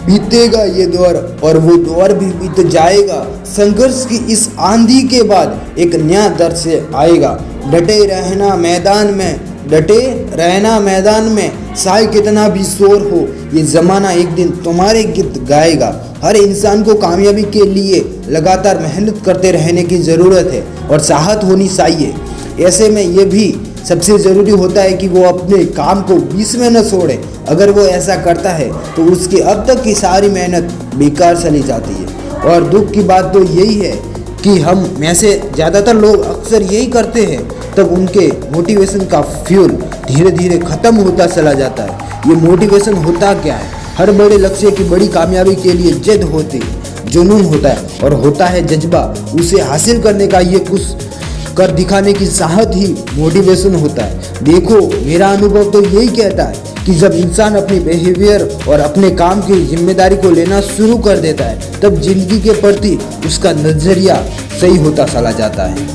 बीतेगा ये दौर और वो दौर भी बीत जाएगा। संघर्ष की इस आंधी के बाद एक नया दर्द से आएगा। डटे रहना मैदान में, डटे रहना मैदान में, चाहे कितना भी शोर हो, ये ज़माना एक दिन तुम्हारे गीत गाएगा। हर इंसान को कामयाबी के लिए लगातार मेहनत करते रहने की ज़रूरत है और चाहत होनी चाहिए। ऐसे में ये भी सबसे ज़रूरी होता है कि वो अपने काम को बीच में न छोड़े। अगर वो ऐसा करता है तो उसकी अब तक की सारी मेहनत बेकार चली जाती है। और दुख की बात तो यही है कि हम में से ज़्यादातर लोग अक्सर यही करते हैं, तब उनके मोटिवेशन का फ्यूल धीरे धीरे ख़त्म होता चला जाता है। ये मोटिवेशन होता क्या है? हर बड़े लक्ष्य की बड़ी कामयाबी के लिए जिद होती है, जुनून होता है और होता है जज्बा। उसे हासिल करने का ये कुछ कर दिखाने की चाहत ही मोटिवेशन होता है। देखो, मेरा अनुभव तो यही कहता है कि जब इंसान अपनी बिहेवियर और अपने काम की जिम्मेदारी को लेना शुरू कर देता है, तब जिंदगी के प्रति उसका नज़रिया सही होता चला जाता है।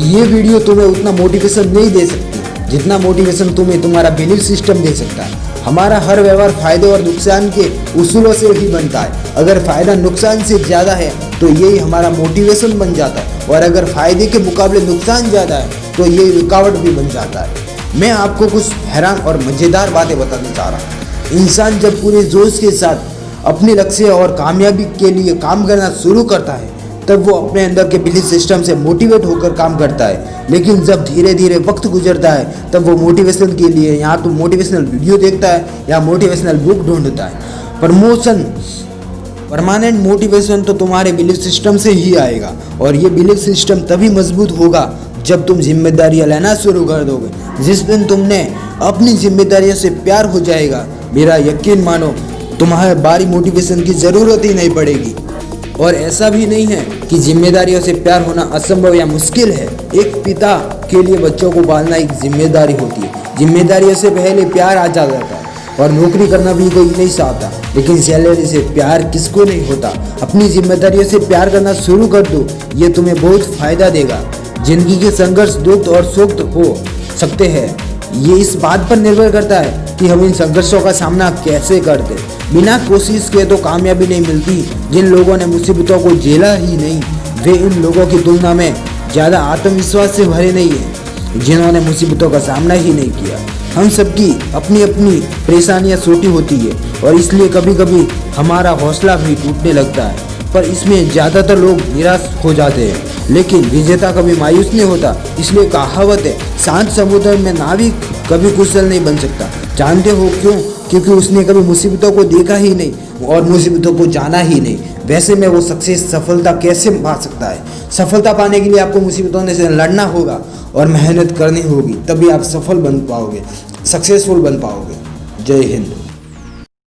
ये वीडियो तुम्हें उतना मोटिवेशन नहीं दे सकती जितना मोटिवेशन तुम्हें तुम्हारा बिलीफ सिस्टम दे सकता है। हमारा हर व्यवहार फायदे और नुकसान के उसूलों से ही बनता है। अगर फ़ायदा नुकसान से ज़्यादा है तो यही हमारा मोटिवेशन बन जाता है, और अगर फ़ायदे के मुकाबले नुकसान ज़्यादा है तो यही रुकावट भी बन जाता है। मैं आपको कुछ हैरान और मज़ेदार बातें बताना चाह रहा हूँ। इंसान जब पूरे जोश के साथ अपने लक्ष्य और कामयाबी के लिए काम करना शुरू करता है, तब वो अपने अंदर के बिलीफ सिस्टम से मोटिवेट होकर काम करता है। लेकिन जब धीरे धीरे वक्त गुजरता है, तब वो मोटिवेशन के लिए या तो मोटिवेशनल वीडियो देखता है या मोटिवेशनल बुक ढूंढता है। परमानेंट मोटिवेशन तो तुम्हारे बिलीफ सिस्टम से ही आएगा, और ये बिलीफ सिस्टम तभी मजबूत होगा जब तुम जिम्मेदारियां लेना शुरू कर दोगे। जिस दिन तुमने अपनी जिम्मेदारियों से प्यार हो जाएगा, मेरा यकीन मानो, तुम्हारे बारी मोटिवेशन की ज़रूरत ही नहीं पड़ेगी। और ऐसा भी नहीं है कि जिम्मेदारियों से प्यार होना असंभव या मुश्किल है। एक पिता के लिए बच्चों को पालना एक जिम्मेदारी होती है। जिम्मेदारियों से पहले प्यार आ जाता है, और नौकरी करना भी कोई नहीं चाहता, लेकिन सैलरी से प्यार किसको नहीं होता। अपनी जिम्मेदारियों से प्यार करना शुरू कर दो, ये तुम्हें बहुत फ़ायदा देगा। जिंदगी के संघर्ष दुख और सुख हो सकते हैं, ये इस बात पर निर्भर करता है कि हम इन संघर्षों का सामना कैसे करते। बिना कोशिश के तो कामयाबी नहीं मिलती। जिन लोगों ने मुसीबतों को झेला ही नहीं, वे इन लोगों की तुलना में ज़्यादा आत्मविश्वास से भरे नहीं हैं जिन्होंने मुसीबतों का सामना ही नहीं किया। हम सबकी अपनी अपनी परेशानियां छोटी होती है, और इसलिए कभी कभी हमारा हौसला भी टूटने लगता है, पर इसमें ज़्यादातर लोग निराश हो जाते हैं। लेकिन विजेता कभी मायूस नहीं होता। इसलिए कहावत है, शांत समुद्र में नाविक कभी कुशल नहीं बन सकता। जानते हो क्यों? क्योंकि उसने कभी मुसीबतों को देखा ही नहीं और मुसीबतों को जाना ही नहीं। वैसे में वो सफलता कैसे पा सकता है? सफलता पाने के लिए आपको मुसीबतों से लड़ना होगा और मेहनत करनी होगी, तभी आप सफल बन पाओगे, सक्सेसफुल बन पाओगे। जय हिंद।